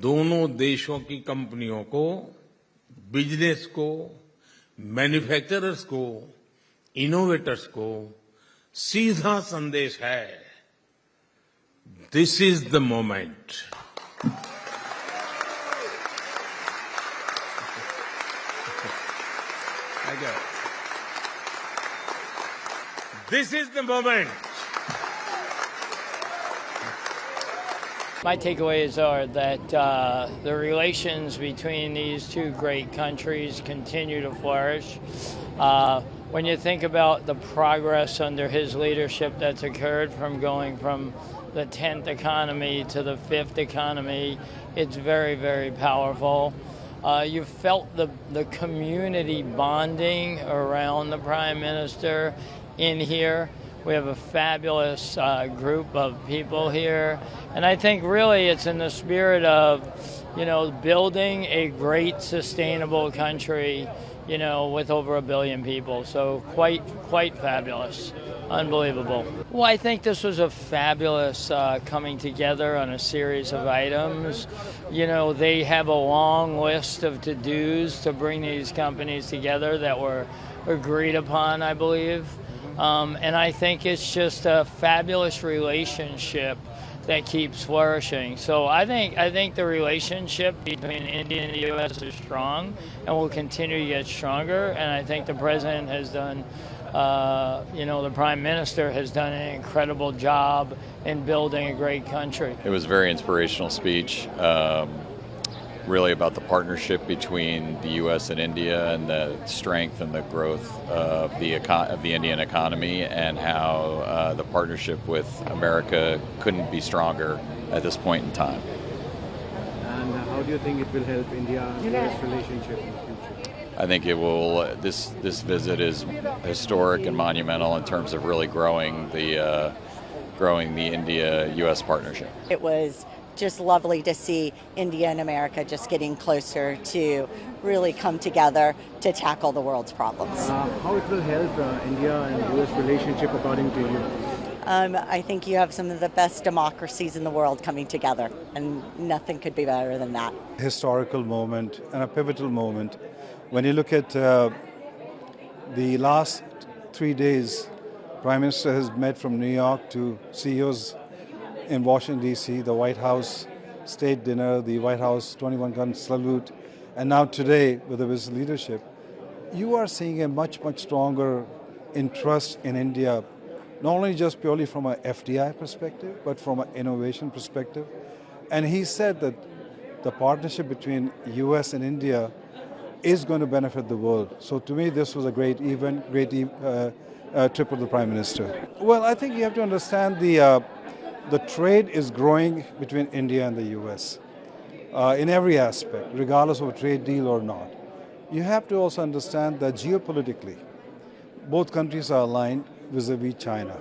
दोनों देशों की कंपनियों को, बिजनेस को, मैन्युफैक्चरर्स को, इनोवेटर्स को सीधा संदेश है, this is the moment. This is the moment. My takeaways are that the relations between these two great countries continue to flourish. When you think about the progress under his leadership that's occurred from going from the 10th economy to the 5th economy, it's very, very powerful. You felt the community bonding around the Prime Minister in here. We have a fabulous group of people here. And I think really it's in the spirit of, building a great sustainable country, with over 1 billion people. So quite fabulous. Unbelievable. Well, I think this was a fabulous coming together on a series of items. They have a long list of to-dos to bring these companies together that were agreed upon, I believe. And I think it's just a fabulous relationship that keeps flourishing. So I think the relationship between India and the U.S. is strong and will continue to get stronger. And I think the President has done, the Prime Minister has done an incredible job in building a great country. It was a very inspirational speech. Really about the partnership between the U.S. and India and the strength and the growth of the Indian economy, and how the partnership with America couldn't be stronger at this point in time. And how do you think it will help India and U.S. relationship in the future? I think it will. This visit is historic and monumental in terms of really growing the India-U.S. partnership. It was just lovely to see India and America just getting closer to really come together to tackle the world's problems. How it will help India and U.S. relationship according to you? I think you have some of the best democracies in the world coming together, and nothing could be better than that. Historical moment and a pivotal moment. When you look at the last 3 days, Prime Minister has met from New York to CEOs in Washington, D.C., the White House State Dinner, the White House 21-gun salute, and now today with his leadership, you are seeing a much, much stronger interest in India, not only just purely from an FDI perspective, but from an innovation perspective. And he said that the partnership between U.S. and India is going to benefit the world. So to me, this was a great event, trip of the Prime Minister. Well, I think you have to understand the trade is growing between India and the U.S. In every aspect, regardless of a trade deal or not. You have to also understand that geopolitically, both countries are aligned vis-a-vis China.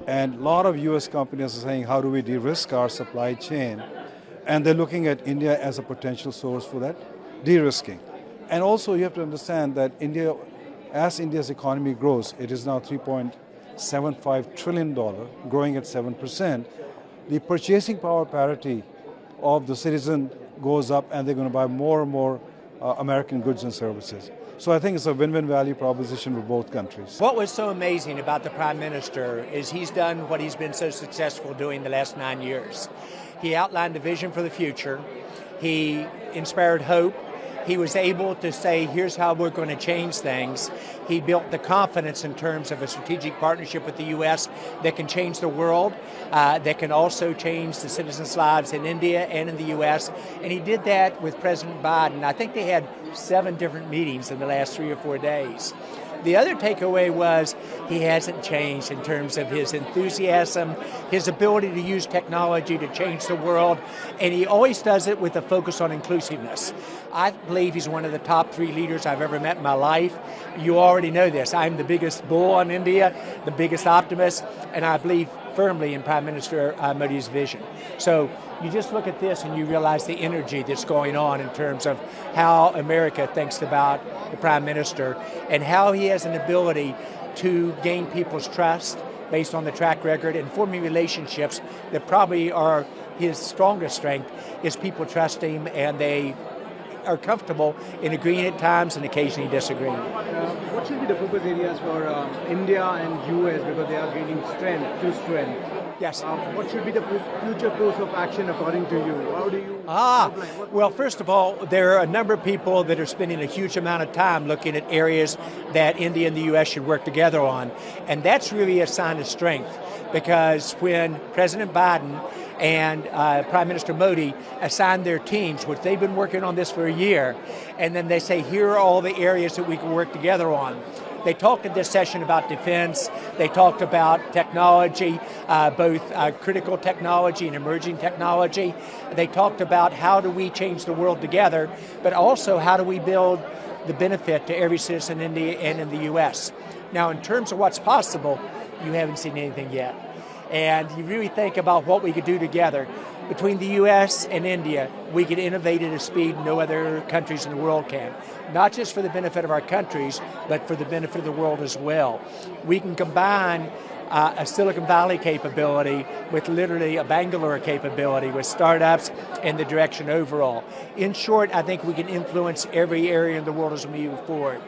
And a lot of U.S. companies are saying, how do we de-risk our supply chain? And they're looking at India as a potential source for that de-risking. And also you have to understand that India, as India's economy grows, it is now $3.75 trillion, growing at 7%. The purchasing power parity of the citizen goes up, and they're going to buy more and more American goods and services. So I think it's a win-win value proposition for both countries. What was so amazing about the Prime Minister is he's done what he's been so successful doing the last 9 years. He outlined a vision for the future. He inspired hope. He was able to say, here's how we're going to change things. He built the confidence in terms of a strategic partnership with the U.S. that can change the world, that can also change the citizens' lives in India and in the U.S. And he did that with President Biden. I think they had 7 different meetings in the last 3 or 4 days. The other takeaway was he hasn't changed in terms of his enthusiasm, his ability to use technology to change the world, and he always does it with a focus on inclusiveness. I believe he's one of the top 3 leaders I've ever met in my life. You already know this. I'm the biggest bull on India, the biggest optimist, and I believe firmly in Prime Minister Modi's vision. So you just look at this and you realize the energy that's going on in terms of how America thinks about the Prime Minister and how he has an ability to gain people's trust based on the track record and forming relationships that probably are his strongest strength is people trust him and they are comfortable in agreeing at times and occasionally disagreeing. What should be the focus areas for India and US because they are gaining strength to strength? Yes. What should be the future course of action according to you? How do you outline? Well, first of all, there are a number of people that are spending a huge amount of time looking at areas that India and the U.S. should work together on. And that's really a sign of strength because when President Biden and Prime Minister Modi assign their teams, which they've been working on this for a year, and then they say, here are all the areas that we can work together on. They talked in this session about defense. They talked about technology, both critical technology and emerging technology. They talked about how do we change the world together, but also how do we build the benefit to every citizen in India and in the U.S. Now, in terms of what's possible, you haven't seen anything yet. And you really think about what we could do together. Between the U.S. and India, we could innovate at a speed no other countries in the world can. Not just for the benefit of our countries, but for the benefit of the world as well. We can combine a Silicon Valley capability with literally a Bangalore capability with startups and the direction overall. In short, I think we can influence every area in the world as we move forward.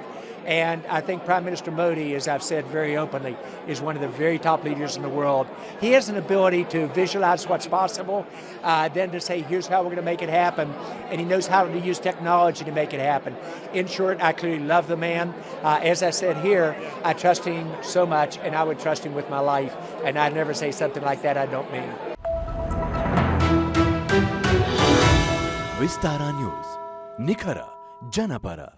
And I think Prime Minister Modi, as I've said very openly, is one of the very top leaders in the world. He has an ability to visualize what's possible, then to say, here's how we're going to make it happen. And he knows how to use technology to make it happen. In short, I clearly love the man. As I said here, I trust him so much, and I would trust him with my life. And I'd never say something like that I don't mean. Vistara News, Nikhara, Janapara.